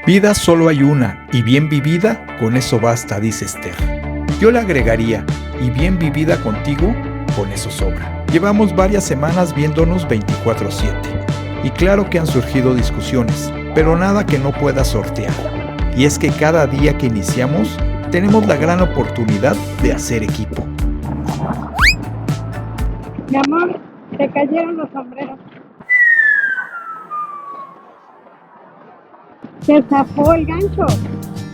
Vida solo hay una, y bien vivida, con eso basta, dice Esther. Yo le agregaría, y bien vivida contigo, con eso sobra. Llevamos varias semanas viéndonos 24/7. Y claro que han surgido discusiones, pero nada que no pueda sortear. Y es que cada día que iniciamos, tenemos la gran oportunidad de hacer equipo. Mi amor, te cayeron los sombreros. Se zafó el gancho.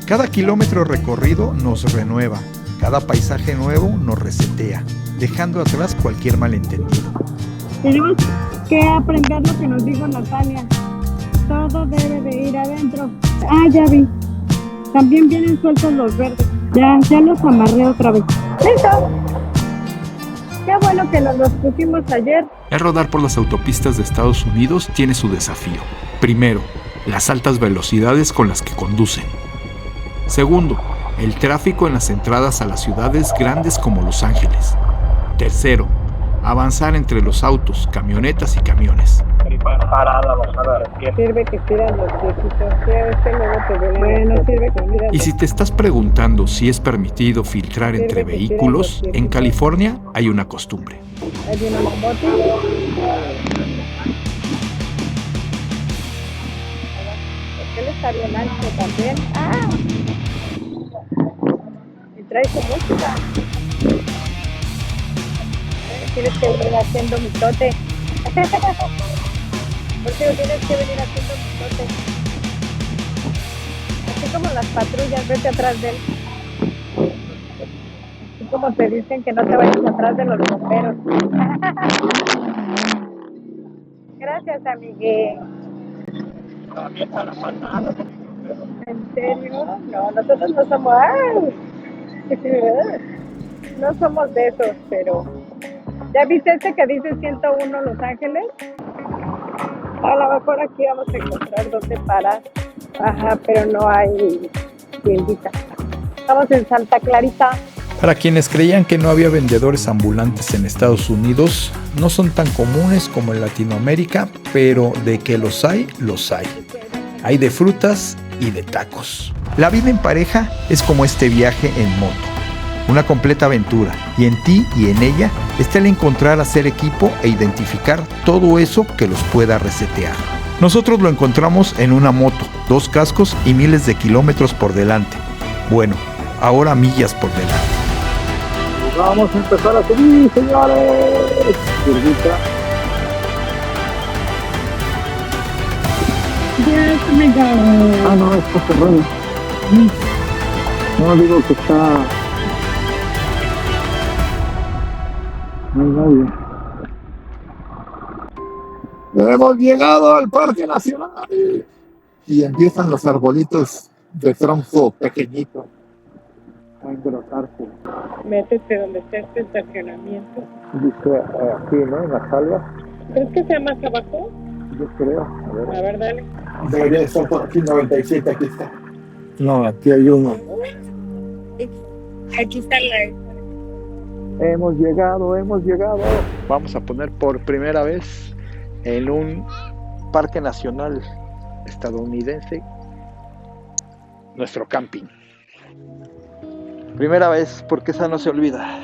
Cada kilómetro recorrido nos renueva, cada paisaje nuevo nos resetea, dejando atrás cualquier malentendido. Tenemos que aprender lo que nos dijo Natalia. Todo debe de ir adentro. Ah, ya vi. También vienen sueltos los verdes. Ya los amarré otra vez. ¡Listo! Qué bueno que nos los pusimos ayer. El rodar por las autopistas de Estados Unidos tiene su desafío. Primero, las altas velocidades con las que conducen. Segundo, el tráfico en las entradas a las ciudades grandes como Los Ángeles. Tercero, avanzar entre los autos, camionetas y camiones. Sirve que tiran los viejitos. Luego te duele. Bueno, sirve que tiran. Y si te estás preguntando si es permitido filtrar entre vehículos, en California hay una costumbre. Hay una moto. Él está bien ancho también. ¡Ah! Y trae su música. Tienes que venir haciendo mitote. Porque tienes que venir haciendo mitote. Así como las patrullas, vete atrás de él. Así como te dicen que no te vayas atrás de los bomberos. Gracias, amigue. ¿En serio? No, nosotros no somos... No somos de esos, pero... ¿Ya viste este que dice 101 Los Ángeles? A lo mejor aquí vamos a encontrar dónde parar. Ajá, pero no hay tiendita. Estamos en Santa Clarita. Para quienes creían que no había vendedores ambulantes en Estados Unidos, no son tan comunes como en Latinoamérica, pero de que los hay, los hay. Hay de frutas y de tacos. La vida en pareja es como este viaje en moto, una completa aventura, y en ti y en ella está el encontrar hacer equipo e identificar todo eso que los pueda resetear. Nosotros lo encontramos en una moto, 2 cascos y miles de kilómetros por delante. Bueno, ahora millas por delante. Vamos a empezar a subir, señores. Curvita. Ya me llamo. Ah, no, está cerrado. No, digo que está... No hay nadie. Hemos llegado al Parque Nacional. Y empiezan los arbolitos de tronco pequeñito a engrosarse. Métete donde está este estacionamiento. Dice aquí, ¿no? En la salva. ¿Crees que sea más abajo? Yo creo. A ver, dale. Debería estar por aquí, 97, aquí está. No, aquí hay uno. Aquí está la... Hemos llegado. Vamos a poner por primera vez en un parque nacional estadounidense nuestro camping. Primera vez, porque esa no se olvida.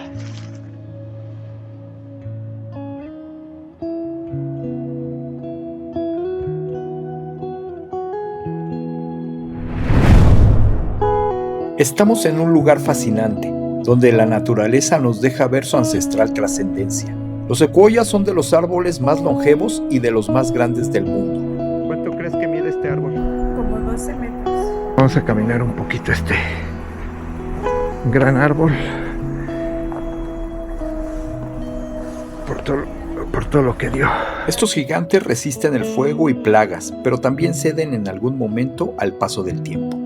Estamos en un lugar fascinante, donde la naturaleza nos deja ver su ancestral trascendencia. Los secuoyas son de los árboles más longevos y de los más grandes del mundo. ¿Cuánto crees que mide este árbol? Como 12 metros. Vamos a caminar un poquito este gran árbol por todo lo que dio. Estos gigantes resisten el fuego y plagas, pero también ceden en algún momento al paso del tiempo.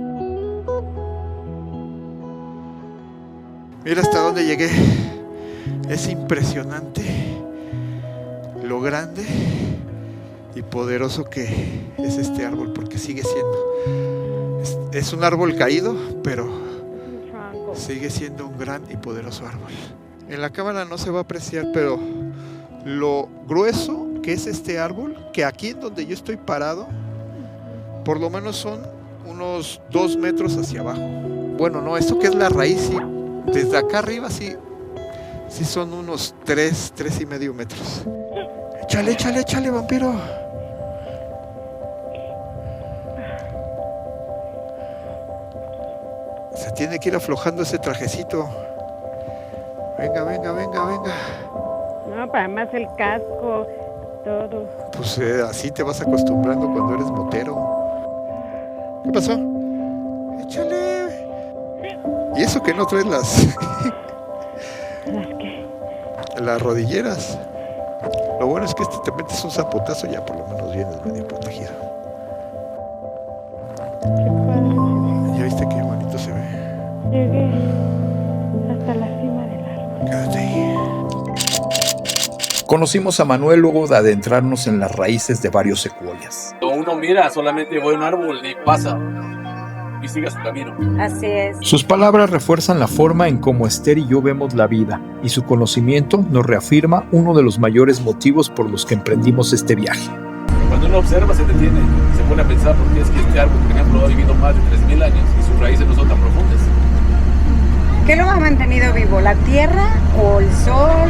Mira hasta dónde llegué. Es impresionante lo grande y poderoso que es este árbol, porque sigue siendo. Es un árbol caído, pero sigue siendo un gran y poderoso árbol. En la cámara no se va a apreciar, pero lo grueso que es este árbol, que aquí en donde yo estoy parado, por lo menos son unos 2 metros hacia abajo. Bueno, no, esto que es la raíz, sí, desde acá arriba sí son unos 3.5 metros. Échale, vampiro. Se tiene que ir aflojando ese trajecito. Venga. No, para más el casco, todo. Pues así te vas acostumbrando cuando eres motero. ¿Qué pasó? Échale. Y eso que no traes las... ¿Las qué? las rodilleras. Lo bueno es que te metes un zapotazo, ya por lo menos vienes medio protegido. Qué padre. ¿Ya viste qué bonito se ve? Llegué hasta la cima del árbol. Quédate ahí. Conocimos a Manuel luego de adentrarnos en las raíces de varios secuoyas. Cuando uno mira, solamente ve un árbol y pasa y sigue su camino. Así es. Sus palabras refuerzan la forma en cómo Esther y yo vemos la vida, y su conocimiento nos reafirma uno de los mayores motivos por los que emprendimos este viaje. Cuando uno observa, se detiene y se pone a pensar por qué es que este árbol, por ejemplo, ha vivido más de 3.000 años y sus raíces no son tan profundas. ¿Qué lo ha mantenido vivo? ¿La tierra o el sol?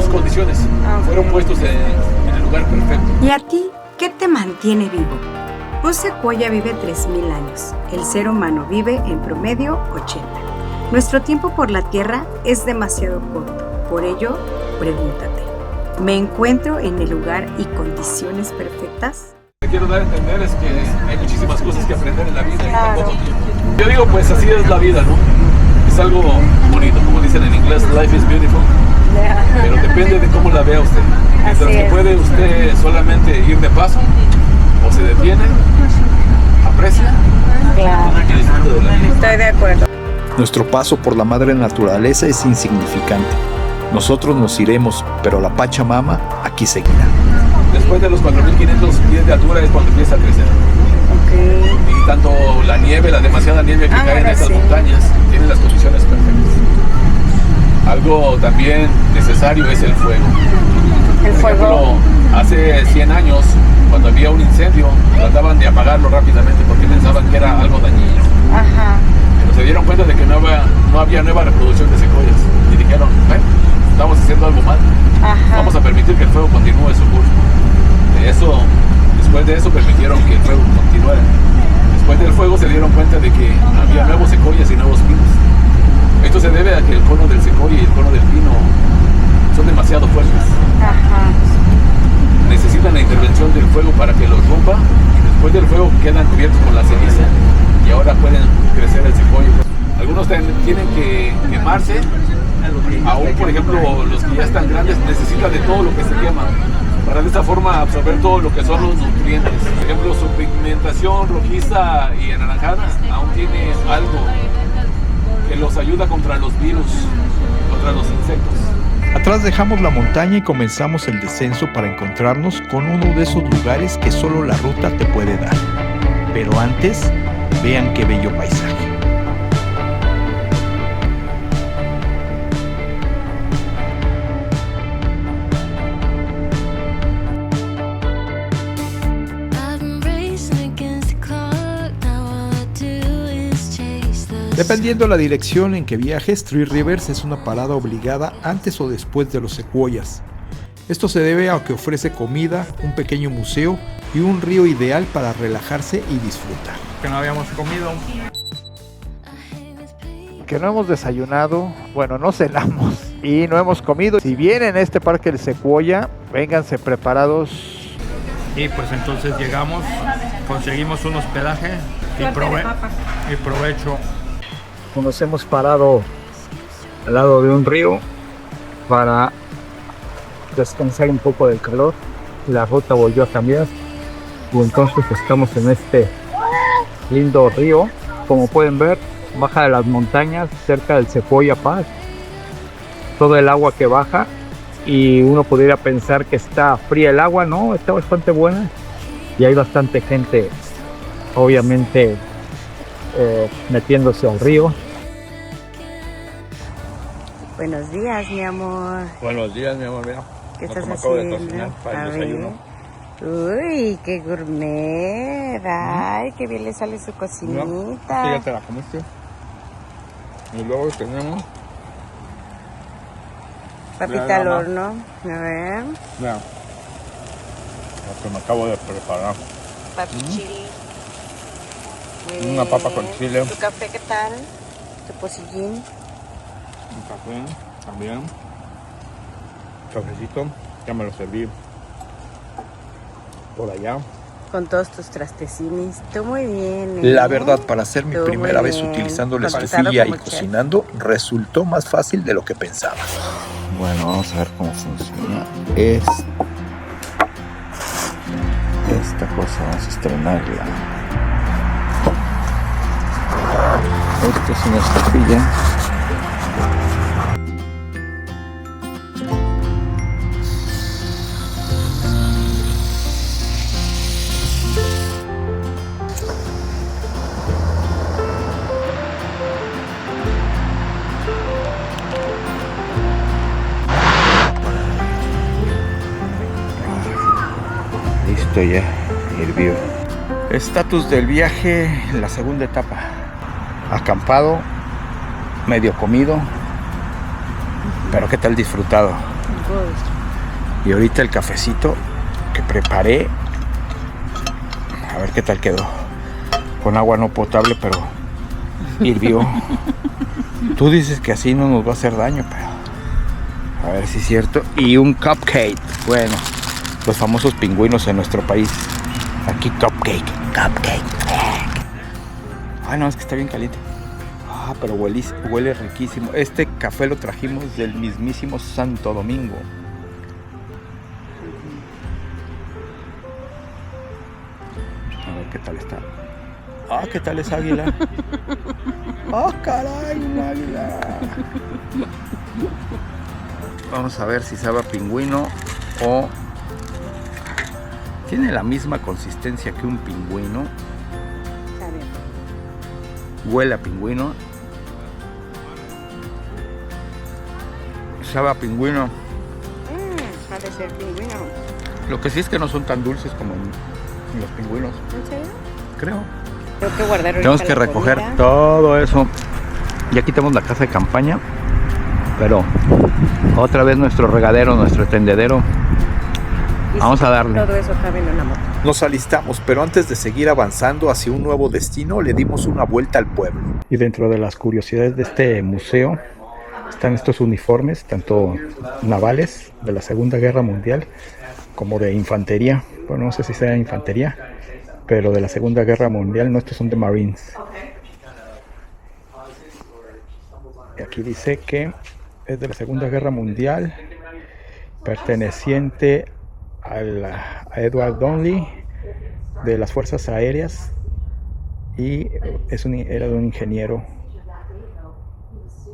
Sus condiciones fueron puestos en el lugar perfecto. ¿Y a ti qué te mantiene vivo? Un secuoya vive 3.000 años. El ser humano vive en promedio 80. Nuestro tiempo por la Tierra es demasiado corto. Por ello, pregúntate, ¿me encuentro en el lugar y condiciones perfectas? Lo que quiero dar a entender es que hay muchísimas cosas que aprender en la vida en tan poco tiempo. Yo digo, pues así es la vida, ¿no? Es algo bonito, como dicen en inglés, life is beautiful. Pero depende de cómo la vea usted. Mientras que puede usted solamente ir de paso, o se detiene, aprecia, y disfruta de la vida. Estoy de acuerdo. Nuestro paso por la madre naturaleza es insignificante. Nosotros nos iremos, pero la Pachamama aquí seguirá. Después de los 4.500 pies de altura es cuando empieza a crecer. Y tanto la nieve, la demasiada nieve que cae en estas montañas, tiene las condiciones perfectas. Algo también necesario es el fuego. El Por fuego. ejemplo, hace 100 años, cuando había un incendio, trataban de apagarlo rápidamente porque pensaban que era algo dañino. Ajá. Pero se dieron cuenta de que no había nueva reproducción de secuoyas. Y dijeron, bueno, estamos haciendo algo mal. Ajá. Vamos a permitir que el fuego continúe su curso. Después de eso permitieron que el fuego continuara. Después del fuego se dieron cuenta de que había nuevos secuoyas y nuevos pinos. Esto se debe a que el cono del secuoya y el cono del pino son demasiado fuertes. Ajá. Necesitan la intervención del fuego para que los rompa, y después del fuego quedan cubiertos con la ceniza y ahora pueden crecer el secuoya. Algunos tienen que quemarse, aún por ejemplo los que ya están grandes necesitan de todo lo que se quema para de esta forma absorber todo lo que son los nutrientes. Por ejemplo, su pigmentación rojiza y anaranjada aún tiene algo que los ayuda contra los virus, contra los insectos. Atrás dejamos la montaña y comenzamos el descenso para encontrarnos con uno de esos lugares que solo la ruta te puede dar. Pero antes, vean qué bello paisaje. Dependiendo la dirección en que viajes, Three Rivers es una parada obligada antes o después de los secuoyas. Esto se debe a que ofrece comida, un pequeño museo y un río ideal para relajarse y disfrutar. Que no habíamos comido. Que no hemos desayunado, bueno, no cenamos y no hemos comido. Si vienen a este parque del Secuoya, vénganse preparados. Y pues entonces llegamos, conseguimos un hospedaje y provecho. Nos hemos parado al lado de un río para descansar un poco del calor. La ruta volvió a cambiar y entonces estamos en este lindo río. Como pueden ver, baja de las montañas cerca del Sequoia Pass. Todo el agua que baja, y uno pudiera pensar que está fría el agua, no, está bastante buena y hay bastante gente obviamente metiéndose al río. Buenos días, mi amor. Buenos días, mi amor, mira. ¿Qué estás acabo de haciendo? cocinar para A el ver. desayuno. Uy, qué gourmet. Ay, qué bien le sale su cocinita. Ya te la comiste. Y luego tenemos Papita al horno. A ver. ya, lo que me acabo de preparar. Papi chile. Una papa con chile. ¿Tu café qué tal? ¿Tu pocillín? Un café también. Cafecito. Ya me lo serví por allá. Con todos tus trastecinis. Tú muy bien. La verdad, para ser mi Tú primera muy vez bien. utilizando la Con estufilla y como chef. cocinando, resultó más fácil de lo que pensaba. Bueno, vamos a ver cómo funciona esta cosa. Vamos a estrenarla. Esta es una estufilla. Listo, ya hirvió. Estatus del viaje, la segunda etapa. Acampado, medio comido, pero qué tal disfrutado. Y ahorita el cafecito que preparé, a ver qué tal quedó. Con agua no potable, pero hirvió. Tú dices que así no nos va a hacer daño, pero a ver si es cierto. Y un cupcake, bueno, los famosos pingüinos en nuestro país. Aquí cupcake. Ay, no, es que está bien caliente. Ah, pero huele riquísimo. Este café lo trajimos del mismísimo Santo Domingo. A ver qué tal está. Ah, qué tal es águila. Ah, caray, un águila. Vamos a ver si sabe a pingüino o tiene la misma consistencia que un pingüino. Huele a pingüino. Sabe a pingüino. Ha de ser pingüino. Lo que sí es que no son tan dulces como los pingüinos. ¿En serio? Creo. Tengo que guardar ahorita Tenemos que la recoger comida. todo eso. Ya quitamos la casa de campaña, pero otra vez nuestro regadero, nuestro tendedero. Y Vamos a darle. Todo eso cabe en una moto. Nos alistamos, pero antes de seguir avanzando hacia un nuevo destino, le dimos una vuelta al pueblo. Y dentro de las curiosidades de este museo están estos uniformes, tanto navales de la Segunda Guerra Mundial como de infantería. Bueno, no sé si sea infantería, pero de la Segunda Guerra Mundial, no, estos son de Marines. Y aquí dice que es de la Segunda Guerra Mundial, perteneciente a Edward Donnelly de las Fuerzas Aéreas, y era de un ingeniero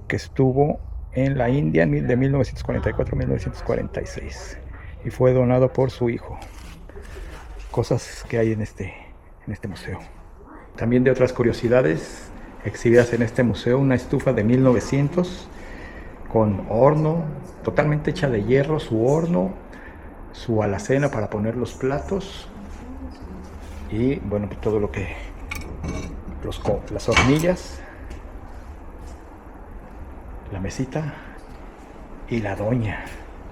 que estuvo en la India de 1944 a 1946 y fue donado por su hijo. Cosas que hay en este museo. También de otras curiosidades exhibidas en este museo, una estufa de 1900 con horno, totalmente hecha de hierro, su horno, su alacena para poner los platos y bueno, pues todo lo que las hornillas, la mesita y la doña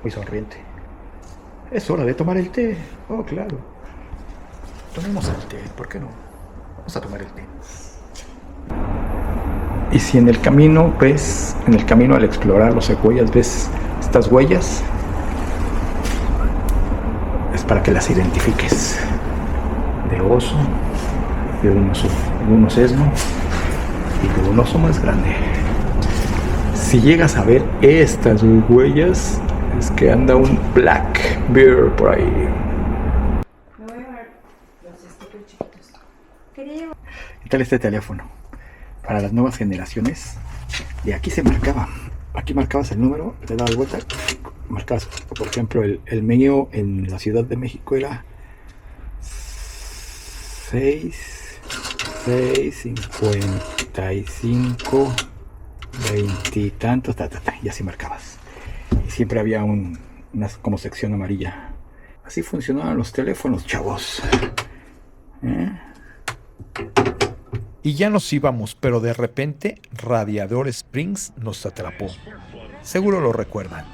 muy sonriente. Es hora de tomar el té. Oh, claro, tomemos el té, ¿por qué no? Vamos a tomar el té. Y si en el camino al explorar los secuoyas ves estas huellas, es para que las identifiques. De oso, de un osesno y de un oso más grande. Si llegas a ver estas huellas, es que anda un black bear por ahí. ¿Qué tal este teléfono? Para las nuevas generaciones, de aquí se marcaba. Aquí marcabas el número, te dabas vuelta, marcabas, por ejemplo, el mío en la Ciudad de México era 55, 20 y tantos, y así marcabas. Y siempre había una como sección amarilla Así funcionaban los teléfonos, chavos. Y ya nos íbamos, pero de repente Radiador Springs nos atrapó. Seguro lo recuerdan.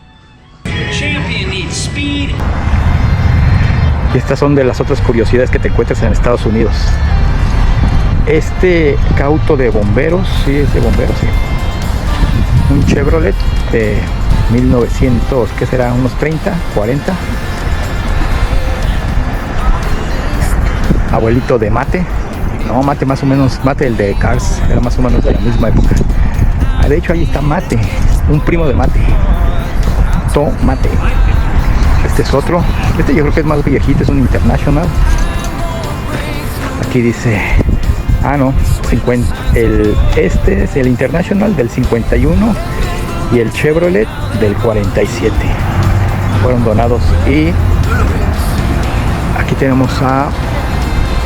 Y estas son de las otras curiosidades que te encuentras en Estados Unidos. Este auto de bomberos, sí, es de bomberos, sí. Un Chevrolet de 1900, ¿qué será? Unos 30, 40. Abuelito de Mate. No, Mate más o menos, Mate el de Cars, era más o menos de la misma época. De hecho ahí está Mate, un primo de Mate. Mate. Este es otro. Este yo creo que es más viejito, es un International. Aquí dice, no, 50. Este es el International del 51 y el Chevrolet del 47. Fueron donados. Y aquí tenemos a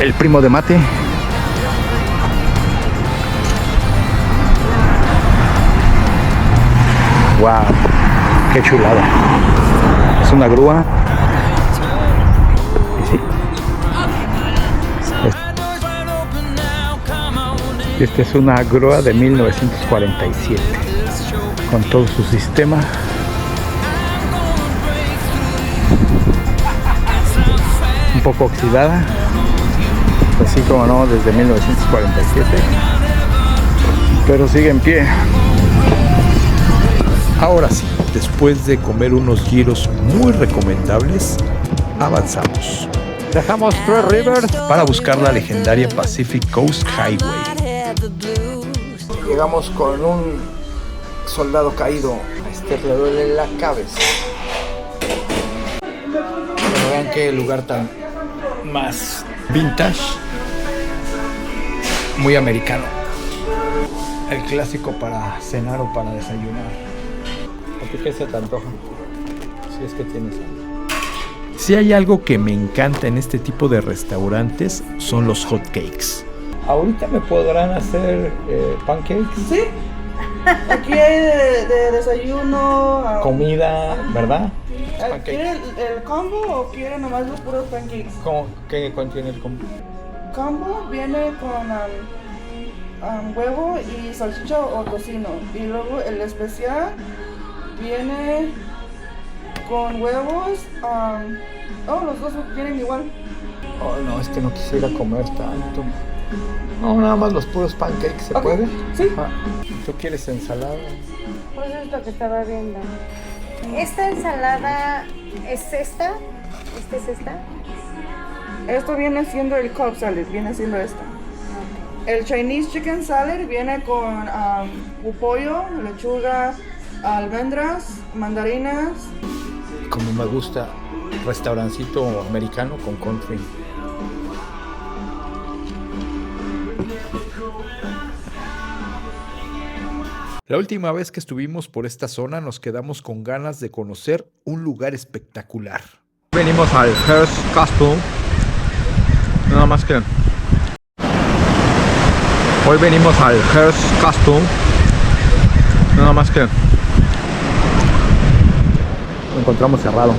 el primo de Mate. Wow, qué chulada. Es una grúa. Sí. Esta es una grúa de 1947 con todo su sistema. Un poco oxidada, así como no, desde 1947, pero sigue en pie. Ahora sí, después de comer unos gyros muy recomendables, avanzamos. Dejamos Tres Rivers para buscar la legendaria Pacific Coast Highway. Llegamos con un soldado caído. A este le duele la cabeza. Pero vean qué lugar tan más vintage, muy americano. El clásico para cenar o para desayunar. ¿A ti qué se te antoja? Si es que tienes hambre. Si hay algo que me encanta en este tipo de restaurantes, son los hot cakes. ¿Ahorita me podrán hacer pancakes? Sí. Aquí hay de desayuno. Comida, ¿verdad? ¿Quiere el combo o quiere nomás los puros pancakes? ¿Qué contiene el combo? Combo viene con huevo y salchicha o tocino. Y luego el especial viene con huevos. Los dos vienen igual. Oh, no, es que no quisiera comer tanto. No, nada más los puros pancakes, ¿se puede? Sí. ¿Tú quieres ensalada? Pues es lo que estaba viendo. ¿Esta ensalada es esta? ¿Esta es esta? Esto viene siendo el Cobb salad, viene siendo esta. El Chinese chicken salad viene con pollo, lechuga, almendras, mandarinas. Como me gusta, restaurancito americano con country. La última vez que estuvimos por esta zona nos quedamos con ganas de conocer un lugar espectacular. Venimos al Hearst Castle. Nada más que... Hoy venimos al Hearst Castle. Nada más que... Lo encontramos cerrado.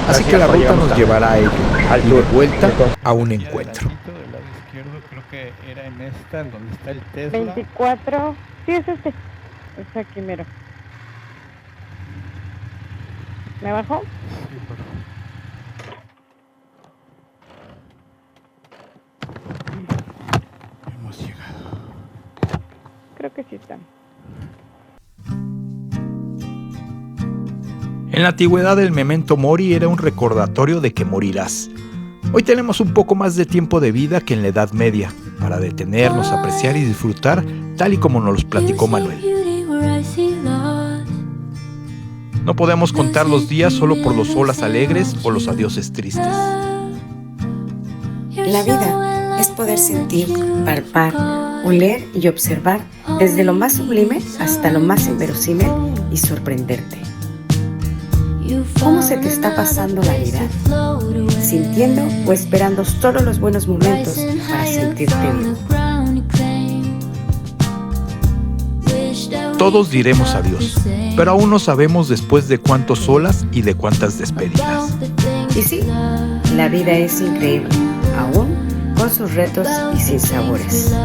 Así que la ruta nos llevará a ello, al de vuelta a un encuentro. del lado izquierdo, creo que era en esta, en donde está el Tesla. 24, sí es este. Es aquí mero. ¿Me bajo? Sí, por favor. Hemos llegado. Creo que sí están. En la antigüedad el memento mori era un recordatorio de que morirás. Hoy tenemos un poco más de tiempo de vida que en la Edad Media, para detenernos, apreciar y disfrutar, tal y como nos los platicó Manuel. No podemos contar los días solo por los holas alegres o los adioses tristes. La vida es poder sentir, palpar, oler y observar desde lo más sublime hasta lo más inverosímil y sorprenderte. ¿Cómo se te está pasando la vida? ¿Sintiendo o esperando solo los buenos momentos para sentirte vivo? Todos diremos adiós, pero aún no sabemos después de cuántos olas y de cuántas despedidas. Y sí, la vida es increíble, aún con sus retos y sin sabores.